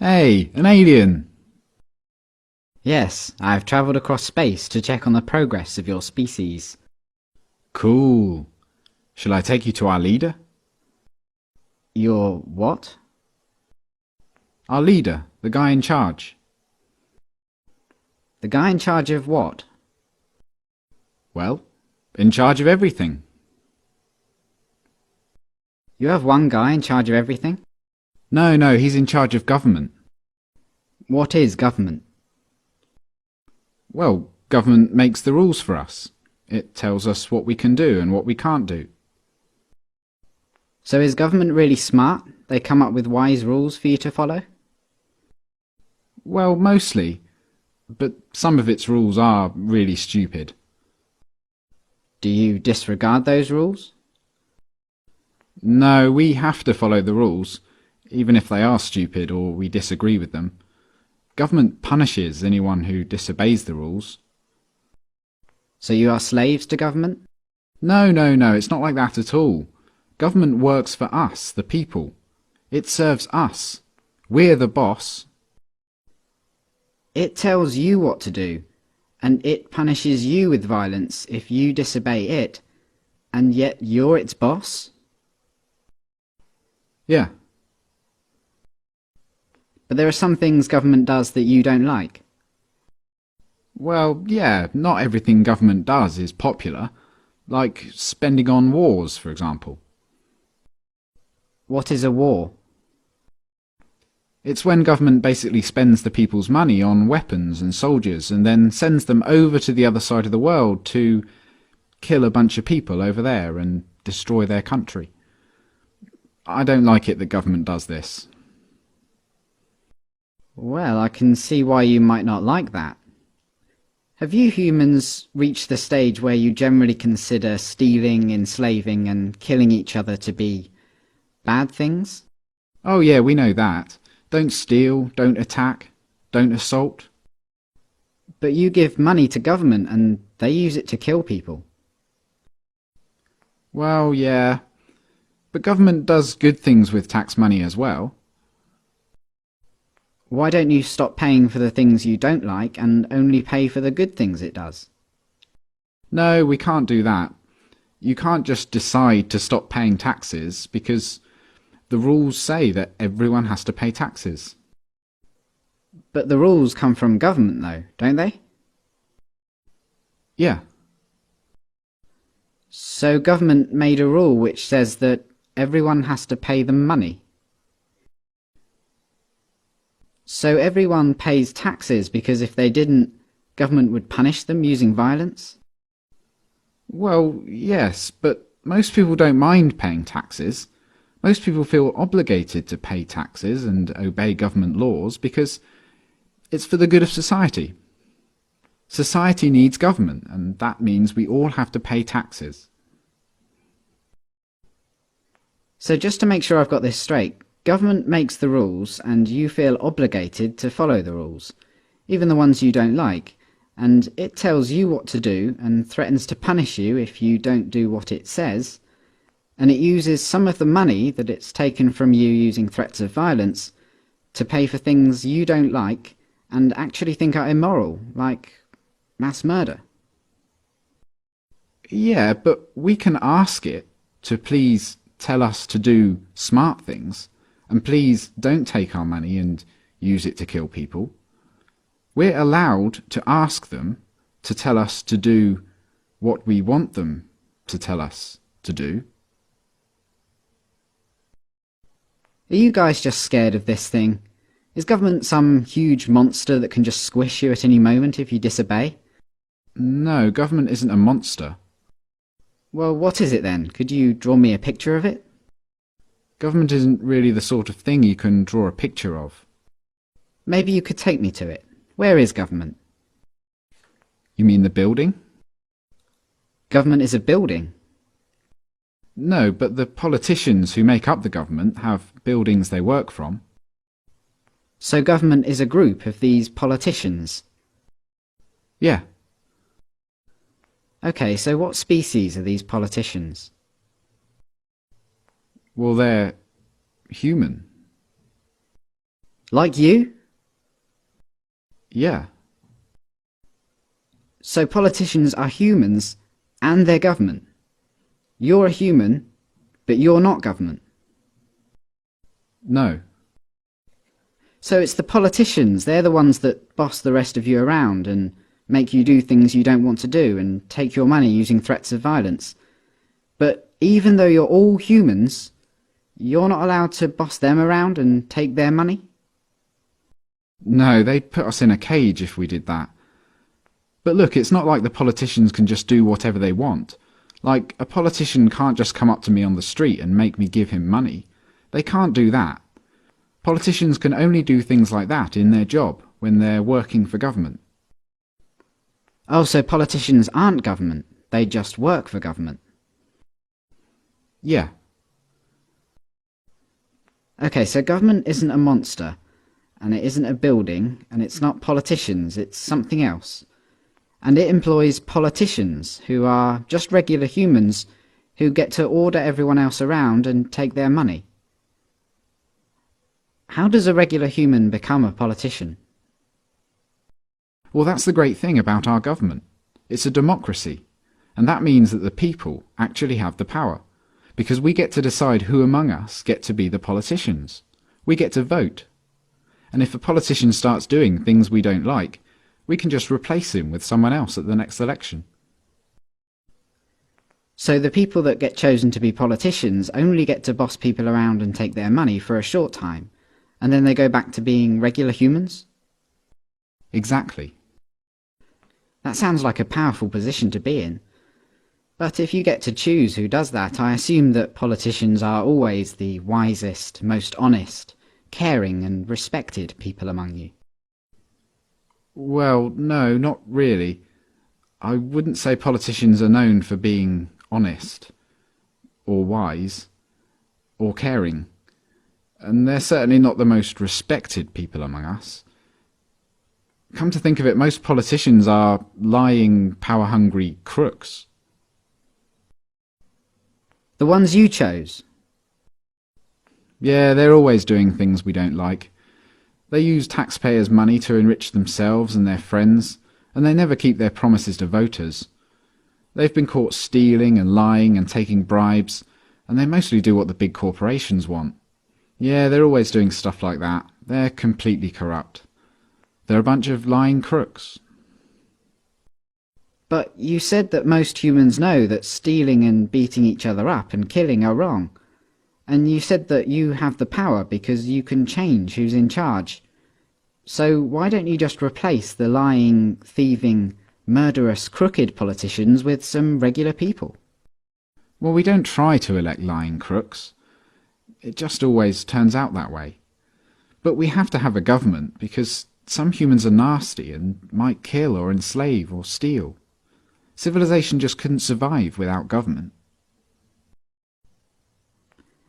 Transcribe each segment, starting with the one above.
Hey, an alien! Yes, I've travelled across space to check on the progress of your species. Cool. Shall I take you to our leader? Your what? Our leader, the guy in charge. The guy in charge of what? Well, in charge of everything. You have one guy in charge of everything? No, he's in charge of government. What is government? Well, government makes the rules for us. It tells us what we can do and what we can't do. So is government really smart? They come up with wise rules for you to follow? Well, mostly. But some of its rules are really stupid. Do you disregard those rules? No, we have to follow the rules, even if they are stupid or we disagree with them. Government punishes anyone who disobeys the rules. So you are slaves to government? No, it's not like that at all. Government works for us, the people. It serves us. We're the boss. It tells you what to do, and it punishes you with violence if you disobey it, and yet you're its boss? Yeah. But there are some things government does that you don't like. Well, yeah, not everything government does is popular. Like spending on wars, for example. What is a war? It's when government basically spends the people's money on weapons and soldiers and then sends them over to the other side of the world to kill a bunch of people over there and destroy their country. I don't like it that government does this. Well, I can see why you might not like that. Have you humans reached the stage where you generally consider stealing, enslaving, and killing each other to be bad things? Oh yeah, we know that. Don't steal, don't attack, don't assault. But you give money to government and they use it to kill people. Well, yeah. But government does good things with tax money as well. Why don't you stop paying for the things you don't like and only pay for the good things it does? No, we can't do that. You can't just decide to stop paying taxes because the rules say that everyone has to pay taxes. But the rules come from government though, don't they? Yeah. So government made a rule which says that everyone has to pay them money. So everyone pays taxes because if they didn't, government would punish them using violence? Well, yes, but most people don't mind paying taxes. Most people feel obligated to pay taxes and obey government laws because it's for the good of society. Society needs government, and that means we all have to pay taxes. So just to make sure I've got this straight, government makes the rules and you feel obligated to follow the rules, even the ones you don't like, and it tells you what to do and threatens to punish you if you don't do what it says, and it uses some of the money that it's taken from you using threats of violence to pay for things you don't like and actually think are immoral, like mass murder. Yeah, but we can ask it to please tell us to do smart things, and please don't take our money and use it to kill people. We're allowed to ask them to tell us to do what we want them to tell us to do. Are you guys just scared of this thing? Is government some huge monster that can just squish you at any moment if you disobey? No, government isn't a monster. Well, what is it then? Could you draw me a picture of it? Government isn't really the sort of thing you can draw a picture of. Maybe you could take me to it. Where is government? You mean the building? Government is a building. No, but the politicians who make up the government have buildings they work from. So government is a group of these politicians? Yeah. Okay, so what species are these politicians? Well, they're human. Like you? Yeah. So politicians are humans and they're government. You're a human, but you're not government. No. So it's the politicians, they're the ones that boss the rest of you around and make you do things you don't want to do and take your money using threats of violence. But even though you're all humans, you're not allowed to boss them around and take their money? No, they'd put us in a cage if we did that. But look, it's not like the politicians can just do whatever they want. Like, a politician can't just come up to me on the street and make me give him money. They can't do that. Politicians can only do things like that in their job, when they're working for government. Oh, so politicians aren't government, they just work for government. Yeah. Okay, so government isn't a monster, and it isn't a building, and it's not politicians, it's something else. And it employs politicians, who are just regular humans, who get to order everyone else around and take their money. How does a regular human become a politician? Well, that's the great thing about our government. It's a democracy, and that means that the people actually have the power, because we get to decide who among us get to be the politicians. We get to vote. And if a politician starts doing things we don't like, we can just replace him with someone else at the next election. So the people that get chosen to be politicians only get to boss people around and take their money for a short time, and then they go back to being regular humans? Exactly. That sounds like a powerful position to be in. But if you get to choose who does that, I assume that politicians are always the wisest, most honest, caring and respected people among you. Well, no, not really. I wouldn't say politicians are known for being honest, or wise, or caring. And they're certainly not the most respected people among us. Come to think of it, most politicians are lying, power-hungry crooks. The ones you chose? Yeah, they're always doing things we don't like. They use taxpayers' money to enrich themselves and their friends, and they never keep their promises to voters. They've been caught stealing and lying and taking bribes, and they mostly do what the big corporations want. Yeah, they're always doing stuff like that. They're completely corrupt. They're a bunch of lying crooks. But you said that most humans know that stealing and beating each other up and killing are wrong. And you said that you have the power because you can change who's in charge. So why don't you just replace the lying, thieving, murderous, crooked politicians with some regular people? Well, we don't try to elect lying crooks. It just always turns out that way. But we have to have a government because some humans are nasty and might kill or enslave or steal. Civilization just couldn't survive without government.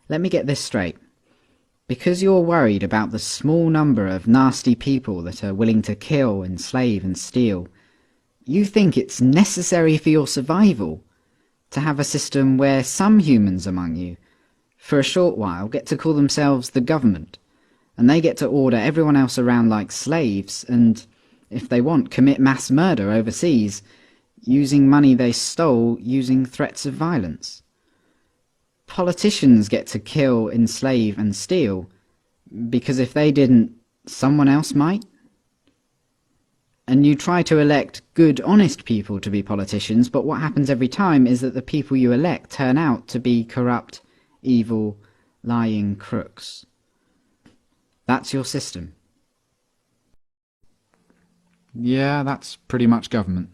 Let me get this straight. Because you're worried about the small number of nasty people that are willing to kill, enslave and steal, you think it's necessary for your survival to have a system where some humans among you, for a short while, get to call themselves the government, and they get to order everyone else around like slaves and, if they want, commit mass murder overseas, using money they stole using threats of violence. Politicians get to kill, enslave and steal, because if they didn't, someone else might? And you try to elect good, honest people to be politicians, but what happens every time is that the people you elect turn out to be corrupt, evil, lying crooks. That's your system. Yeah, that's pretty much government.